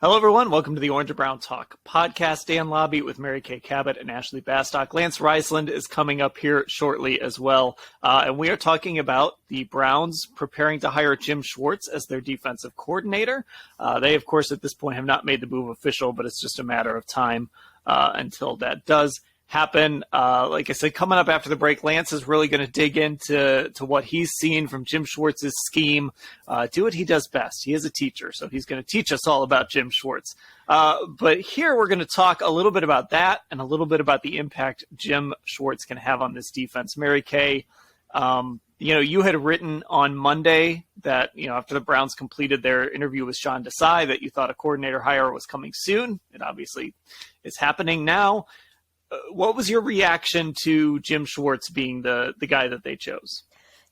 Hello, everyone. Welcome to the Orange and Brown Talk podcast. Dan Labbe with Mary Kay Cabot and Ashley Bastock. Lance Riceland is coming up here shortly as well. And we are talking about the Browns preparing to hire Jim Schwartz as their defensive coordinator. They, of course, at this point have not made the move official, but it's just a matter of time until that does happen. Like I said, coming up after the break, Lance is really going to dig into what he's seen from Jim Schwartz's scheme, do what he does best. He is a teacher, so he's going to teach us all about Jim Schwartz. But here we're going to talk a little bit about that and a little bit about the impact Jim Schwartz can have on this defense. Mary Kay, you had written on Monday that, after the Browns completed their interview with Sean Desai, that you thought a coordinator hire was coming soon. It obviously is happening now. What was your reaction to Jim Schwartz being the guy that they chose?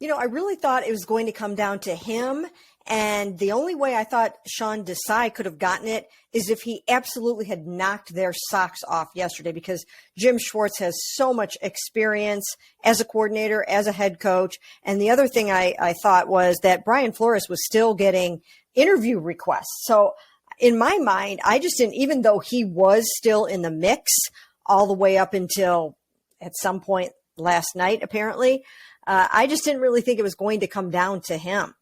I really thought it was going to come down to him. And the only way I thought Sean Desai could have gotten it is if he absolutely had knocked their socks off yesterday, because Jim Schwartz has so much experience as a coordinator, as a head coach. And the other thing I thought was that Brian Flores was still getting interview requests. So in my mind, I just didn't, even though he was still in the mix all the way up until at some point last night, apparently, I just didn't really think it was going to come down to him.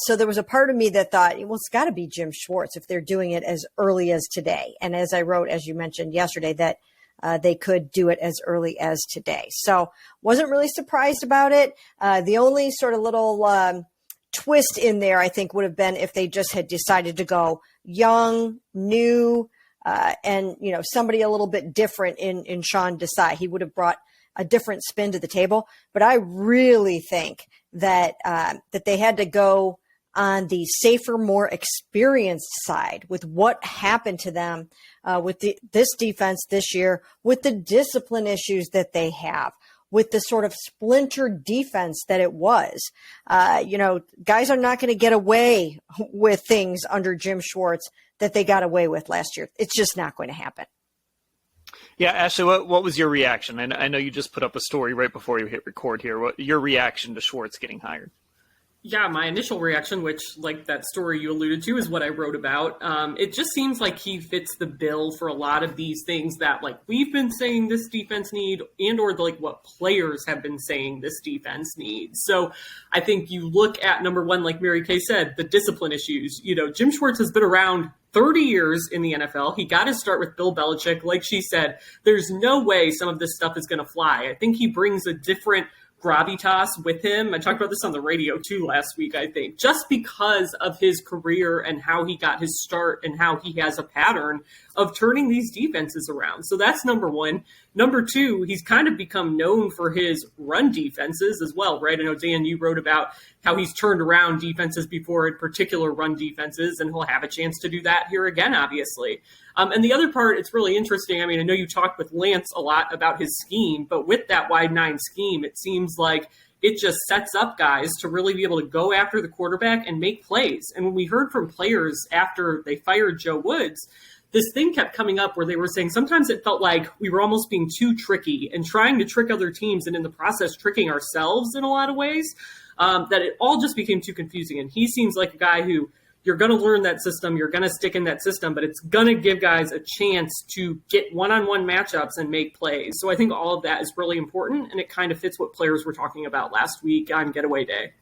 So there was a part of me that thought, well, it's got to be Jim Schwartz if they're doing it as early as today. And as I wrote, as you mentioned yesterday, that they could do it as early as today. So wasn't really surprised about it. The only sort of little twist in there, I think, would have been if they just had decided to go young, new, and somebody a little bit different in Sean Desai. He would have brought a different spin to the table. But I really think that that they had to go on the safer, more experienced side with what happened to them with this defense this year, with the discipline issues that they have, with the sort of splintered defense that it was. Guys are not going to get away with things under Jim Schwartz that they got away with last year. It's just not going to happen. Yeah, Ashley, what was your reaction? And I know you just put up a story right before you hit record here. What your reaction to Schwartz getting hired? Yeah, my initial reaction, which, like that story you alluded to, is what I wrote about. It just seems like he fits the bill for a lot of these things that, like, we've been saying this defense need, and or what players have been saying this defense needs. So I think you look at, number one, like Mary Kay said, the discipline issues. Jim Schwartz has been around 30 years in the NFL. He got his start with Bill Belichick. Like she said, there's no way some of this stuff is going to fly. I think he brings a different gravitas with him. I talked about this on the radio too last week, I think, just because of his career and how he got his start and how he has a pattern of turning these defenses around. So that's number one. Number two, he's kind of become known for his run defenses as well, right? I know, Dan, you wrote about how he's turned around defenses before, in particular run defenses, and he'll have a chance to do that here again, obviously. And the other part, it's really interesting. I mean, I know you talked with Lance a lot about his scheme, but with that wide nine scheme, it seems like it just sets up guys to really be able to go after the quarterback and make plays. And when we heard from players after they fired Joe Woods, this thing kept coming up where they were saying sometimes it felt like we were almost being too tricky and trying to trick other teams, and in the process tricking ourselves in a lot of ways, that it all just became too confusing. And he seems like a guy who, you're going to learn that system, you're going to stick in that system, but it's going to give guys a chance to get one-on-one matchups and make plays. So I think all of that is really important, and it kind of fits what players were talking about last week on Getaway Day.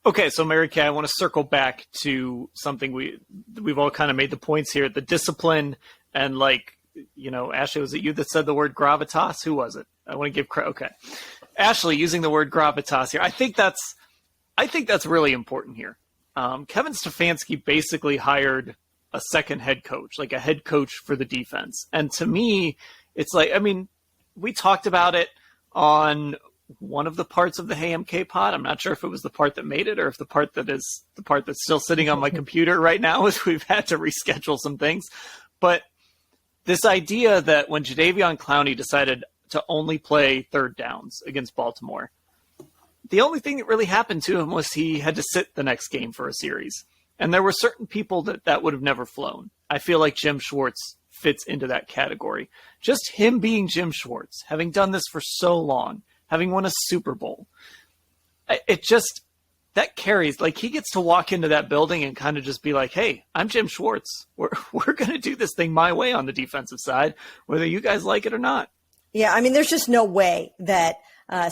Okay, so Mary Kay, I want to circle back to something we've all kind of made the points here, the discipline, and Ashley, was it you that said the word gravitas? Who was it? I want to give credit. Okay. Ashley using the word gravitas here. I think that's really important here. Kevin Stefanski basically hired a second head coach, like a head coach for the defense. And to me, it's like, I mean, we talked about it on one of the parts of the Hey MK pod. I'm not sure if it was the part that made it or if the part that is the part that's still sitting on my computer right now, as we've had to reschedule some things. But this idea that when Jadeveon Clowney decided to only play third downs against Baltimore, the only thing that really happened to him was he had to sit the next game for a series. And there were certain people that would have never flown. I feel like Jim Schwartz fits into that category. Just him being Jim Schwartz, having done this for so long, having won a Super Bowl, that carries. Like, he gets to walk into that building and kind of just be like, hey, I'm Jim Schwartz. We're going to do this thing my way on the defensive side, whether you guys like it or not. Yeah, I mean, there's just no way that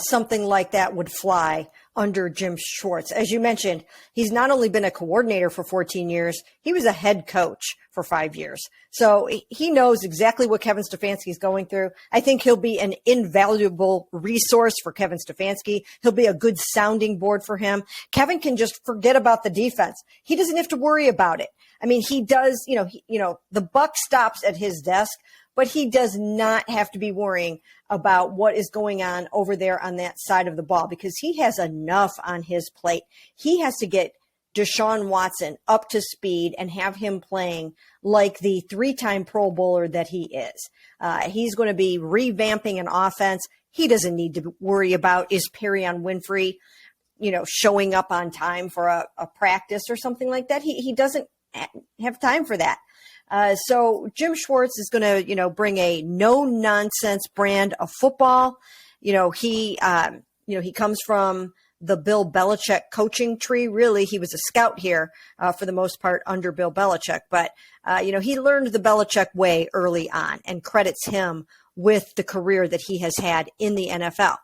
something like that would fly under Jim Schwartz. As you mentioned, he's not only been a coordinator for 14 years, he was a head coach for 5 years. So he knows exactly what Kevin Stefanski is going through. I think he'll be an invaluable resource for Kevin Stefanski. He'll be a good sounding board for him. Kevin can just forget about the defense. He doesn't have to worry about it. I mean, he does, the buck stops at his desk, but he does not have to be worrying about what is going on over there on that side of the ball because he has enough on his plate. He has to get Deshaun Watson up to speed and have him playing like the 3-time Pro Bowler that he is. He's going to be revamping an offense. He doesn't need to worry about is Perion Winfrey, showing up on time for a practice or something like that. He doesn't have time for that. So Jim Schwartz is going to, bring a no nonsense brand of football. He comes from the Bill Belichick coaching tree. Really, he was a scout here for the most part under Bill Belichick. But, he learned the Belichick way early on and credits him with the career that he has had in the NFL.